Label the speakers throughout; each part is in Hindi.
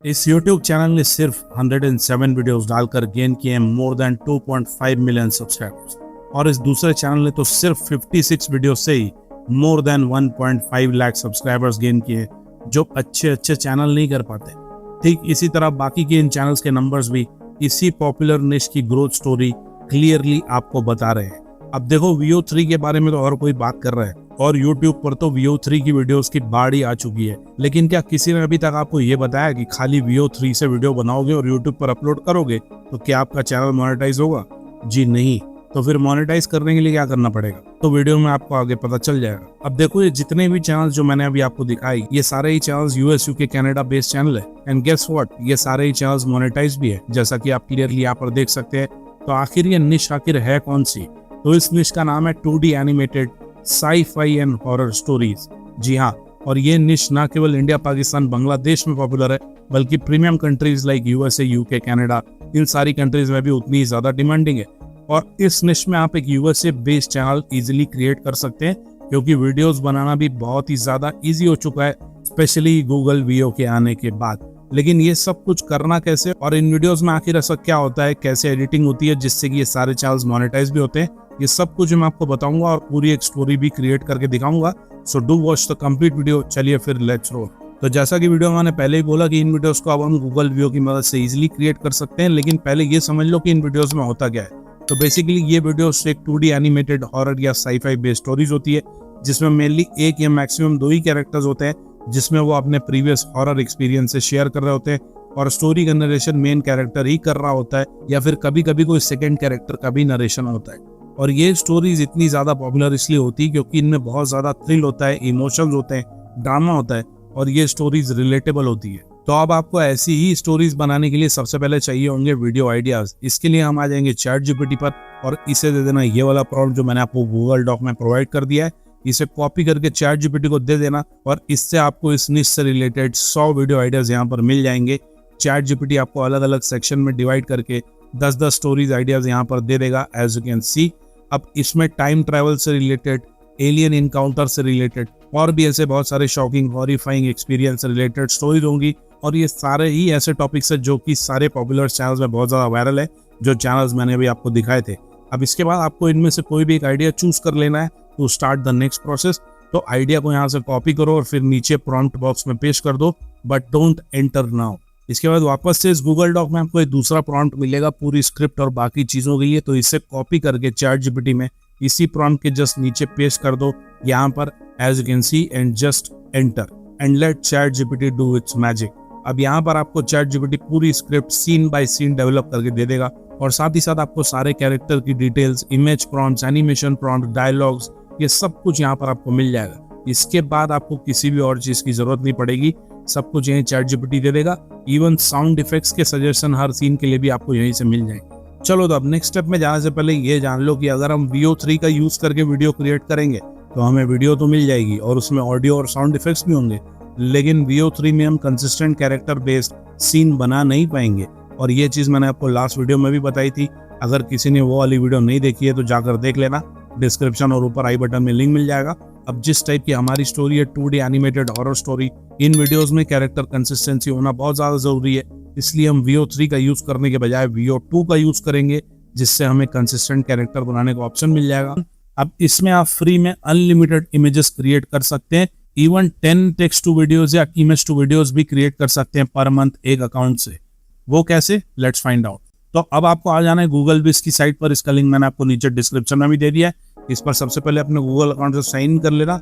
Speaker 1: इस YouTube चैनल ने सिर्फ 107 वीडियोस डालकर गेन किए हैं मोर देन 2.5 मिलियन सब्सक्राइबर्स, और इस दूसरे चैनल ने तो सिर्फ 56 वीडियो से ही more than 1.5 lakh subscribers gain किए, जो अच्छे चैनल नहीं कर पाते। ठीक इसी तरह बाकी के इन चैनल्स के नंबर्स भी इसी पॉपुलर निश की ग्रोथ स्टोरी क्लियरली आपको बता रहे हैं। अब देखो, VO3 के बारे में तो और कोई बात कर रहा है और YouTube पर तो VO3 की वीडियोस की बाढ़ ही आ चुकी है, लेकिन क्या किसी ने अभी तक आपको ये बताया कि खाली VO3 से वीडियो बनाओगे और YouTube पर अपलोड करोगे तो क्या आपका चैनल मोनेटाइज होगा? जी नहीं। तो फिर मोनेटाइज करने के लिए क्या करना पड़ेगा? तो वीडियो में आपको आगे पता चल जाएगा। अब देखो, ये जितने भी चैनल जो मैंने अभी आपको दिखाई, ये सारे ही channels US, UK, Canada based channel है। एंड गेस व्हाट, ये सारे ही चैनल्स मोनेटाइज भी है, जैसा कि आप क्लियरली यहाँ पर देख सकते हैं। तो आखिर ये निश आखिर है कौन सी? तो इस निश का नाम है 2D animated sci fi and horror stories. जी हाँ, और ये निश ना केवल इंडिया, पाकिस्तान, बांग्लादेश में पॉपुलर है, बल्कि premium countries like USA, UK, Canada, इन सारी कंट्रीज में भी उतनी ही ज्यादा डिमांडिंग है। और इस निश में आप एक USA based channel easily create कर सकते हैं, क्योंकि वीडियोस बनाना भी बहुत ही ज्यादा इजी हो चुका है, स्पेशली गूगल वीओ के आने के बाद। लेकिन ये सब कुछ करना कैसे, और इन वीडियोस में आखिर ऐसा क्या होता है, कैसे एडिटिंग होती है जिससे कि ये सारे चैनल्स मोनेटाइज भी होते हैं, ये सब कुछ मैं आपको बताऊंगा और पूरी एक स्टोरी भी क्रिएट करके दिखाऊंगा। So do watch the complete video. चलिए फिर लेट्स रोल। तो जैसा कि वीडियो में मैंने पहले ही बोला कि इन वीडियोस को अब हम गूगल वीओ की मदद से इजीली क्रिएट कर सकते हैं, लेकिन पहले ये समझ लो कि इन वीडियोस में होता क्या है। तो बेसिकली ये वीडियोस एक 2D एनिमेटेड हॉरर या साई-फाई बेस्ड स्टोरीज होती है, जिसमें मेनली एक या मैक्सिमम 2 ही कैरेक्टर्स होते हैं, जिसमें वो अपने प्रीवियस हॉरर एक्सपीरियंस से शेयर कर रहे होते हैं, और स्टोरी का नरेशन मेन कैरेक्टर ही कर रहा होता है, या फिर कभी कभी कोई सेकंड कैरेक्टर का भी नरेशन होता है। और ये स्टोरीज इतनी ज्यादा पॉपुलर इसलिए होती है क्योंकि इनमें बहुत ज्यादा थ्रिल होता है, इमोशंस होते हैं, ड्रामा होता है, और ये स्टोरीज रिलेटेबल होती है। तो अब आपको ऐसी ही स्टोरीज बनाने के लिए सबसे पहले चाहिए होंगे वीडियो आइडियाज। इसके लिए हम आ जाएंगे ChatGPT पर और इसे दे देना ये वाला प्रॉम्प्ट जो मैंने आपको गूगल डॉक में प्रोवाइड कर दिया है। इसे कॉपी करके ChatGPT को दे देना और इससे आपको इस निश से रिलेटेड 100 वीडियो आइडियाज यहाँ पर मिल जाएंगे। ChatGPT आपको अलग अलग सेक्शन में डिवाइड करके 10-10 स्टोरीज आइडियाज यहाँ पर दे देगा, एज यू कैन सी। अब इसमें टाइम ट्रैवल से रिलेटेड, एलियन इनकाउंटर से रिलेटेड और भी ऐसे बहुत सारे शॉकिंग, हॉरिफाइंग एक्सपीरियंस से रिलेटेड स्टोरीज होंगी, और ये सारे ही ऐसे टॉपिक्स है जो कि सारे पॉपुलर चैनल्स में बहुत ज़्यादा वायरल है, जो चैनल्स मैंने अभी आपको दिखाए थे। अब इसके बाद आपको इनमें से कोई भी एक आइडिया चूज कर लेना है to start the next process. तो आइडिया को यहाँ से कॉपी करो और फिर नीचे प्रॉम्प्ट बॉक्स में पेश कर दो, बट डोंट एंटर नाउ। इसके बाद वापस से इस गूगल डॉक में आपको एक दूसरा प्रॉम्प्ट मिलेगा पूरी स्क्रिप्ट और बाकी चीजों के लिए। तो इसे कॉपी करके ChatGPT में इसी प्रॉम्प्ट के जस्ट नीचे पेस्ट कर दो यहाँ पर, as you can see, and just enter and let ChatGPT do its magic. अब यहाँ पर आपको ChatGPT पूरी script scene by scene develop करके दे देगा, और साथ ही साथ आपको सारे कैरेक्टर की details, image prompts, animation prompt, dialogues, ये सब कुछ यहाँ पर आपको मिल जाएगा। इसके बाद आपको किसी भी और चीज की जरूरत नहीं पड़ेगी, सब कुछ यही ChatGPT दे देगा। इवन साउंड इफेक्ट्स के सजेशन हर सीन के लिए भी आपको यहीं से मिल जाएंगे। चलो, तो अब नेक्स्ट स्टेप में जाने से पहले ये जान लो कि अगर हम VO3 का यूज करके वीडियो क्रिएट करेंगे तो हमें वीडियो तो मिल जाएगी और उसमें ऑडियो और साउंड इफेक्ट्स भी होंगे, लेकिन VO3 में हम कंसिस्टेंट कैरेक्टर बेस्ड सीन बना नहीं पाएंगे। और ये चीज मैंने आपको लास्ट वीडियो में भी बताई थी। अगर किसी ने वो वाली वीडियो नहीं देखी है तो जाकर देख लेना, डिस्क्रिप्शन और ऊपर आई बटन में लिंक मिल जाएगा। अब जिस टाइप की हमारी स्टोरी है, 2D एनिमेटेड हॉरर स्टोरी, इन वीडियोस में कैरेक्टर कंसिस्टेंसी होना बहुत ज्यादा जरूरी है, इसलिए हम VO3 का यूज करने के बजाय VO2 का यूज करेंगे, जिससे हमें कंसिस्टेंट कैरेक्टर बनाने का ऑप्शन मिल जाएगा। अब इसमें आप फ्री में अनलिमिटेड इमेजेस क्रिएट कर सकते हैं, इवन 10 टेक्स्ट टू वीडियोस या इमेज टू वीडियोस भी क्रिएट कर सकते हैं पर मंथ एक अकाउंट से। वो कैसे? Let's find out. तो अब आपको आ जाना है गूगल विज की साइट पर। इसका लिंक मैंने आपको नीचे डिस्क्रिप्शन में भी दे दिया है। इस पर सबसे पहले अपने गूगल अकाउंट से साइन इन कर लेना।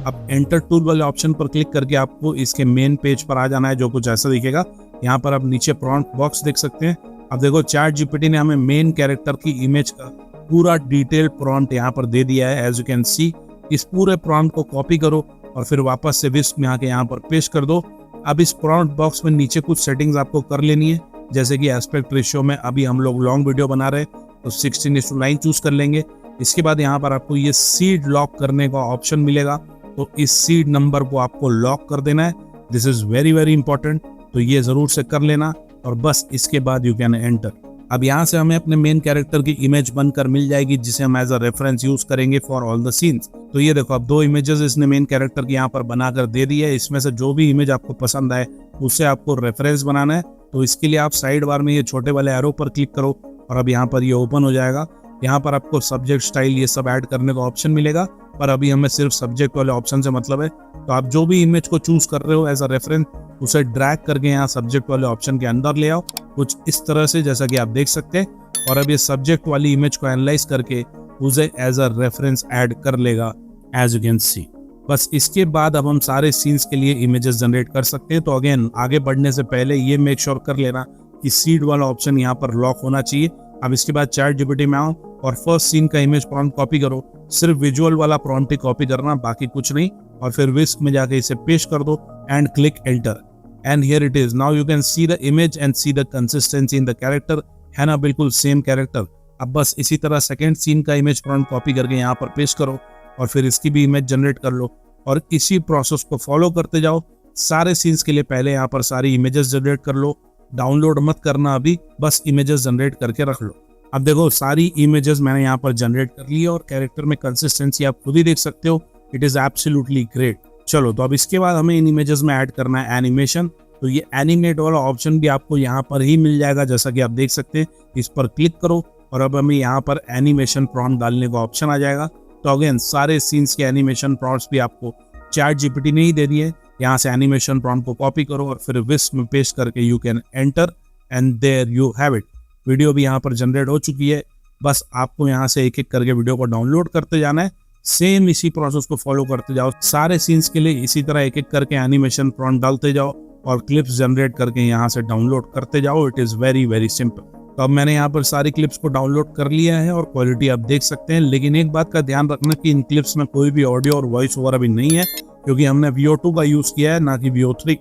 Speaker 1: अब एंटर टूल वाले ऑप्शन पर क्लिक करके आपको इसके मेन पेज पर आ जाना है, जो कुछ ऐसा दिखेगा। यहाँ पर आप नीचे प्रॉम्प्ट बॉक्स देख सकते हैं। अब देखो, ChatGPT ने हमें मेन कैरेक्टर की इमेज का पूरा डिटेल प्रॉम्प्ट यहाँ पर दे दिया है, एज यू कैन सी। इस पूरे प्रॉम्प्ट को कॉपी करो और फिर वापस से विस्क में आके यहाँ पर पेस्ट कर दो। अब इस प्रॉम्प्ट बॉक्स में नीचे कुछ सेटिंग्स आपको कर लेनी है, जैसे कि एस्पेक्ट रेशियो में अभी हम लोग लॉन्ग वीडियो बना रहे हैं तो 16:9 चूज कर लेंगे। इसके बाद यहाँ पर आपको ये सीड लॉक करने का ऑप्शन मिलेगा, तो इस सीड नंबर को आपको लॉक कर देना है। This is very very important, तो ये जरूर से कर लेना, और बस इसके बाद यू कैन एंटर। अब यहाँ से हमें अपने मेन कैरेक्टर की इमेज बनकर मिल जाएगी जिसे हम एज अ रेफरेंस यूज करेंगे फॉर ऑल द सीन्स। तो ये देखो अब 2 इमेजेस इसने मेन कैरेक्टर की यहाँ पर बनाकर दे दी है। इसमें से जो भी इमेज आपको पसंद आए उससे आपको रेफरेंस बनाना है। तो इसके लिए आप साइड बार में ये छोटे वाले एरो पर क्लिक करो और अब यहाँ पर ये ओपन हो जाएगा। यहाँ पर आपको सब्जेक्ट स्टाइल ये सब ऐड करने का ऑप्शन मिलेगा, पर अभी हमें सिर्फ सब्जेक्ट वाले ऑप्शन से मतलब है। तो आप जो भी इमेज को चूज कर रहे हो एज अ रेफरेंस उसे ड्रैग करके यहाँ सब्जेक्ट वाले ऑप्शन के अंदर ले आओ, कुछ इस तरह से जैसा कि आप देख सकते हैं। और अब ये सब्जेक्ट वाली इमेज को एनालाइज करके उसे एज अ रेफरेंस ऐड कर लेगा एज यू कैन सी। बस इसके बाद अब हम सारे सीन्स के लिए इमेजेस जनरेट कर सकते हैं। तो अगेन आगे बढ़ने से पहले ये मेक श्योर कर लेना कि सीड वाला ऑप्शन यहाँ पर लॉक होना चाहिए। अब इसके बाद ChatGPT में आओ और फर्स्ट सीन का इमेज प्रॉम्प्ट कॉपी करो। सिर्फ विजुअल वाला प्रॉम्प्ट ही कॉपी करना, बाकी कुछ नहीं। और फिर विस्क में जाके इसे पेस्ट कर दो and click enter and here it is. Now you can see the image and see the consistency in the character, है ना, बिल्कुल सेम कैरेक्टर। अब बस इसी तरह सेकंड सीन का इमेज प्रॉम्प्ट कॉपी करके यहाँ पर पेस्ट करो और फिर इसकी भी इमेज जनरेट कर लो और इसी प्रोसेस को फॉलो करते जाओ। सारे सीन्स के लिए पहले यहाँ पर सारी इमेजेस जनरेट कर लो, डाउनलोड मत करना अभी, बस इमेजेस जनरेट करके रख लो। अब देखो सारी इमेजेस मैंने यहाँ पर जनरेट कर ली है और कैरेक्टर में कंसिस्टेंसी आप खुद ही देख सकते हो, इट इज एब्सोल्युटली ग्रेट। चलो तो अब इसके बाद हमें इन इमेजेस में ऐड करना है एनिमेशन। तो ये एनिमेट वाला ऑप्शन भी आपको यहाँ पर ही मिल जाएगा, जैसा कि आप देख सकते हैं। इस पर क्लिक करो और अब हमें यहाँ पर एनिमेशन प्रॉम्प्ट डालने का ऑप्शन आ जाएगा। तो अगेन सारे सीन्स के एनिमेशन प्रॉम्प्ट्स भी आपको ChatGPT ने ही दे दिए। यहाँ से एनिमेशन प्रॉम्प्ट को कॉपी करो और फिर विस्क में पेस्ट करके you can enter and there you have it. Video भी यहाँ पर जनरेट हो चुकी है। बस आपको यहाँ से एक एक करके वीडियो को डाउनलोड करते जाना है। सेम इसी प्रोसेस को फॉलो करते जाओ, सारे सीन्स के लिए इसी तरह एक एक करके एनिमेशन प्रॉम्प्ट डालते जाओ और क्लिप्स जनरेट करके यहाँ से डाउनलोड करते जाओ। It is very very simple. तो अब मैंने यहाँ पर सारी क्लिप्स को डाउनलोड कर लिया है और क्वालिटी आप देख सकते हैं। लेकिन एक बात का ध्यान रखना कि इन क्लिप्स में कोई भी ऑडियो और वॉइस ओवर अभी नहीं है, क्योंकि हमने VO2 का यूज किया है, ना कि VO3।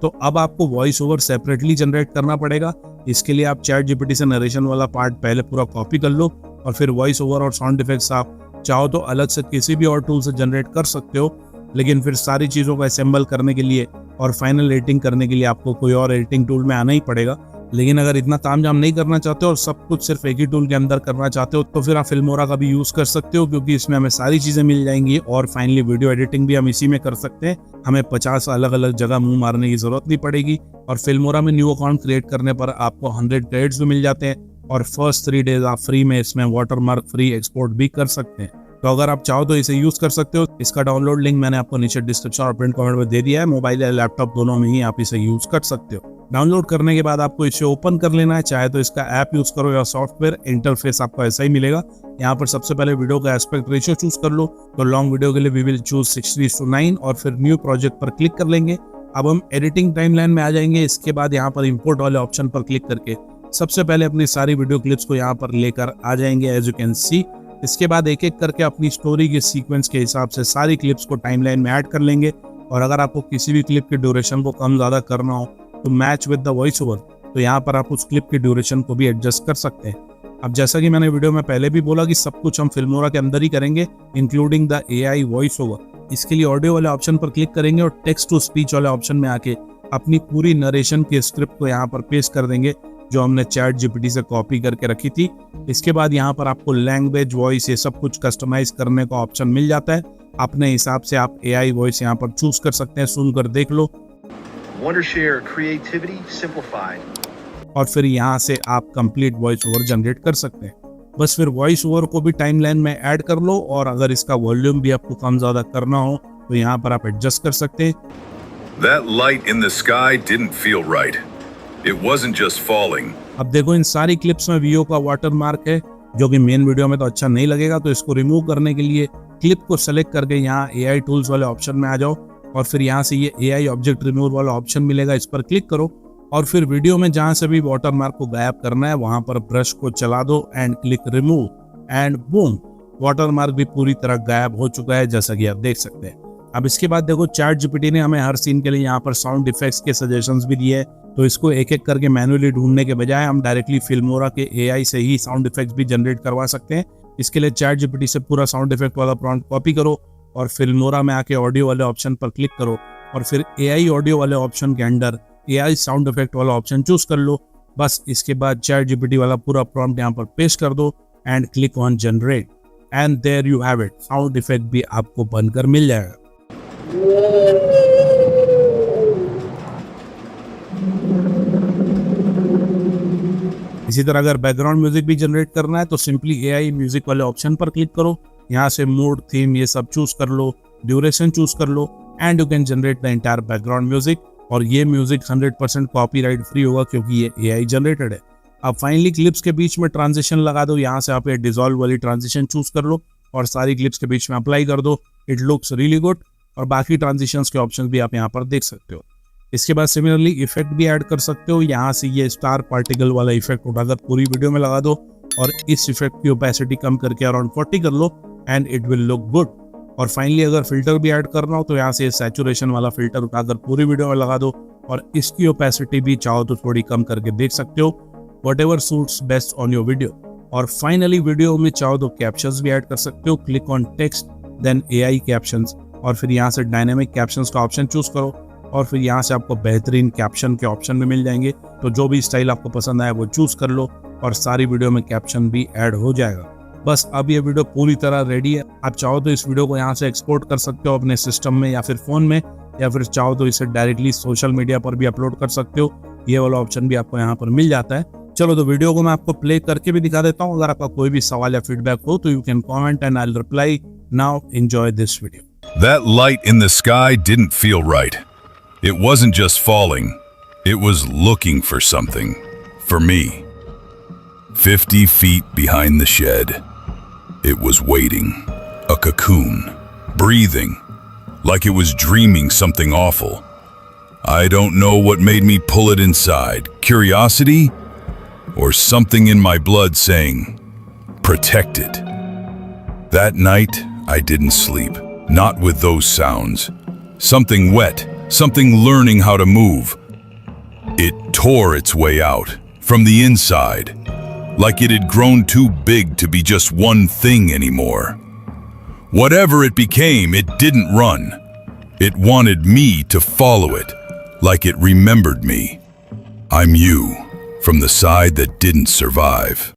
Speaker 1: तो अब आपको वॉइस ओवर सेपरेटली जनरेट करना पड़ेगा। इसके लिए आप ChatGPT से नरेशन वाला पार्ट पहले पूरा कॉपी कर लो और फिर वॉइस ओवर और साउंड इफेक्ट्स आप चाहो तो अलग से किसी भी और टूल से जनरेट कर सकते हो। लेकिन फिर सारी चीज़ों को असेंबल करने के लिए और फाइनल एडिटिंग करने के लिए आपको कोई और एडिटिंग टूल में आना ही पड़ेगा। लेकिन अगर इतना तामझाम नहीं करना चाहते हो और सब कुछ सिर्फ एक ही टूल के अंदर करना चाहते हो तो फिर आप फिल्मोरा का भी यूज कर सकते हो, क्योंकि इसमें हमें सारी चीजें मिल जाएंगी और फाइनली वीडियो एडिटिंग भी हम इसी में कर सकते हैं। हमें 50 अलग अलग जगह मुंह मारने की जरूरत नहीं पड़ेगी। और फिल्मोरा में न्यू अकाउंट क्रिएट करने पर आपको 100 क्रेडिट्स भी मिल जाते हैं और फर्स्ट 3 डेज आप फ्री में इसमें वाटरमार्क फ्री एक्सपोर्ट भी कर सकते हैं। तो अगर आप चाहो तो इसे यूज कर सकते हो। इसका डाउनलोड लिंक मैंने आपको नीचे डिस्क्रिप्शन और पिन कमेंट में दे दिया है। मोबाइल या लैपटॉप दोनों में ही आप इसे यूज कर सकते हो। डाउनलोड करने के बाद आपको इसे ओपन कर लेना है, चाहे तो इसका ऐप यूज करो या सॉफ्टवेयर। इंटरफेस आपको ऐसा ही मिलेगा। यहाँ पर सबसे पहले वीडियो का एस्पेक्ट रेशियो चूज कर लो। तो लॉन्ग वीडियो के लिए वी विल चूज 6:9 और फिर न्यू प्रोजेक्ट पर क्लिक कर लेंगे। अब हम एडिटिंग टाइमलाइन में आ जाएंगे। इसके बाद यहाँ पर इंपोर्ट वाले ऑप्शन पर क्लिक करके सबसे पहले अपनी सारी वीडियो क्लिप्स को यहाँ पर लेकर आ जाएंगे एज यू कैन सी। इसके बाद एक एक करके अपनी स्टोरी के सीक्वेंस के हिसाब से सारी क्लिप्स को टाइमलाइन में ऐड कर लेंगे। और अगर आपको किसी भी क्लिप की ड्यूरेशन को कम ज़्यादा करना हो तो match with the voice over, तो यहाँ पर आप उस क्लिप की ड्यूरेशन को भी एडजस्ट कर सकते हैं। अब जैसा कि मैंने वीडियो में पहले भी बोला कि सब कुछ हम फिल्मोरा के अंदर ही करेंगे, including the AI voice over. इसके लिए ऑडियो वाले ऑप्शन पर क्लिक करेंगे और टेक्स्ट टू स्पीच वाले ऑप्शन में आके अपनी पूरी नरेशन की स्क्रिप्ट को यहाँ पर पेस्ट कर देंगे जो हमने ChatGPT से कॉपी करके रखी थी। इसके बाद यहाँ पर आपको लैंग्वेज, वॉइस, ये सब कुछ कस्टमाइज करने का ऑप्शन मिल जाता है। अपने हिसाब से आप AI वॉइस यहाँ पर चूज कर सकते हैं। सुनकर देख लो।
Speaker 2: Wondershare creativity simplified.
Speaker 1: और फिर यहाँ से आप कंप्लीट वॉइस ओवर जनरेट कर सकते हैं। बस फिर वॉइस ओवर को भी टाइमलाइन में ऐड कर लो और अगर इसका वॉल्यूम भी आपको कम ज्यादा करना हो तो यहाँ पर आप एडजस्ट कर सकते हैं।
Speaker 3: That light in the sky didn't feel right. It wasn't just falling.
Speaker 1: अब देखो इन सारी क्लिप्स में VO का वाटरमार्क है जो कि मेन वीडियो में तो अच्छा नहीं लगेगा। तो इसको रिमूव करने के लिए क्लिप को सेलेक्ट करके यहाँ AI टूल्स वाले ऑप्शन में आ जाओ और फिर यहाँ से ये AI ऑब्जेक्ट रिमूव वाला ऑप्शन मिलेगा, इस पर क्लिक करो और फिर वीडियो में जहाँ से भी वाटरमार्क को गायब करना है वहां पर ब्रश को चला दो and click remove and boom, watermark भी पूरी तरह गायब हो चुका है, जैसा कि आप देख सकते हैं। अब इसके बाद देखो ChatGPT ने हमें हर सीन के लिए यहाँ पर साउंड इफेक्ट्स के सजेशंस भी दिए हैं। तो इसको एक एक करके मैनुअली ढूंढने के बजाय हम डायरेक्टली फिल्मोरा के AI से ही साउंड इफेक्ट्स भी जनरेट करवा सकते हैं। इसके लिए ChatGPT से पूरा साउंड इफेक्ट वाला प्रॉम्प्ट कॉपी करो और फिल्मोरा में आके ऑडियो वाले ऑप्शन पर क्लिक करो और फिर AI ऑडियो वाले ऑप्शन के अंदर AI साउंड इफेक्ट वाला ऑप्शन चूज कर लो बस इसके बाद चैट जीपीटी वाला पूरा प्रॉम्प्ट यहाँ पर पेस्ट कर दो and click on generate and there you have it. Sound effect भी आपको बनकर मिल जाएगा। इसी तरह अगर बैकग्राउंड म्यूजिक भी जनरेट करना है तो सिंपली एआई म्यूजिक वाले ऑप्शन पर क्लिक करो, यहाँ से मूड, थीम ये सब चूज कर लो, ड्यूरेशन चूज कर लो and you can generate the entire background music. और ये म्यूजिक 100% कॉपीराइट फ्री होगा क्योंकि ये एआई जनरेटेड है। अब फाइनली क्लिप्स के बीच में ट्रांजिशन लगा दो, यहाँ से आप ये डिसॉल्व वाली ट्रांजिशन चूज कर लो और सारी क्लिप्स के बीच में अप्लाई कर दो। It looks really good. और बाकी ट्रांजिशंस के ऑप्शन भी आप यहाँ पर देख सकते हो। इसके बाद सिमिलरली इफेक्ट भी ऐड कर सकते हो, यहाँ से ये स्टार पार्टिकल वाला इफेक्ट उठाकर पूरी वीडियो में लगा दो और इस इफेक्ट की ओपेसिटी कम करके अराउंड 40 कर लो and it will look good. और फाइनली अगर फिल्टर भी ऐड करना हो तो यहाँ से सैचुरेशन वाला फिल्टर उठाकर पूरी वीडियो में लगा दो और इसकी ओपेसिटी भी चाहो तो थोड़ी कम करके देख सकते हो, whatever suits best on your video. और फाइनली वीडियो में चाहो तो कैप्शंस भी ऐड कर सकते हो, click on text then AI captions और फिर यहाँ से डायनेमिक कैप्शंस का ऑप्शन चूज करो और फिर यहाँ से आपको बेहतरीन कैप्शन के ऑप्शन भी मिल जाएंगे। तो जो भी स्टाइल आपको पसंद आए वो चूज कर लो और सारी वीडियो में कैप्शन भी ऐड हो जाएगा। बस अब ये वीडियो पूरी तरह रेडी है। आप चाहो तो इस वीडियो को यहाँ से एक्सपोर्ट कर सकते हो अपने सिस्टम में या फिर फोन में, या फिर चाहो तो इसे डायरेक्टली सोशल मीडिया पर भी अपलोड कर सकते हो। ये वाला ऑप्शन भी आपको यहाँ पर मिल जाता है। चलो तो वीडियो को मैं आपको प्ले करके भी दिखा देता हूँ। अगर आपका कोई भी सवाल या फीडबैक हो तो you can comment and I will reply. Now enjoy this video.
Speaker 3: That light in the sky didn't feel right. It wasn't just falling. It was looking for something. For me. 50 feet behind the shed. It was waiting. A cocoon. Breathing. Like it was dreaming something awful. I don't know what made me pull it inside. Curiosity? Or something in my blood saying, protect it. That night, I didn't sleep. Not with those sounds. Something wet, something learning how to move. It tore its way out, from the inside, like it had grown too big to be just one thing anymore. Whatever it became, it didn't run. It wanted me to follow it, like it remembered me. I'm you, from the side that didn't survive.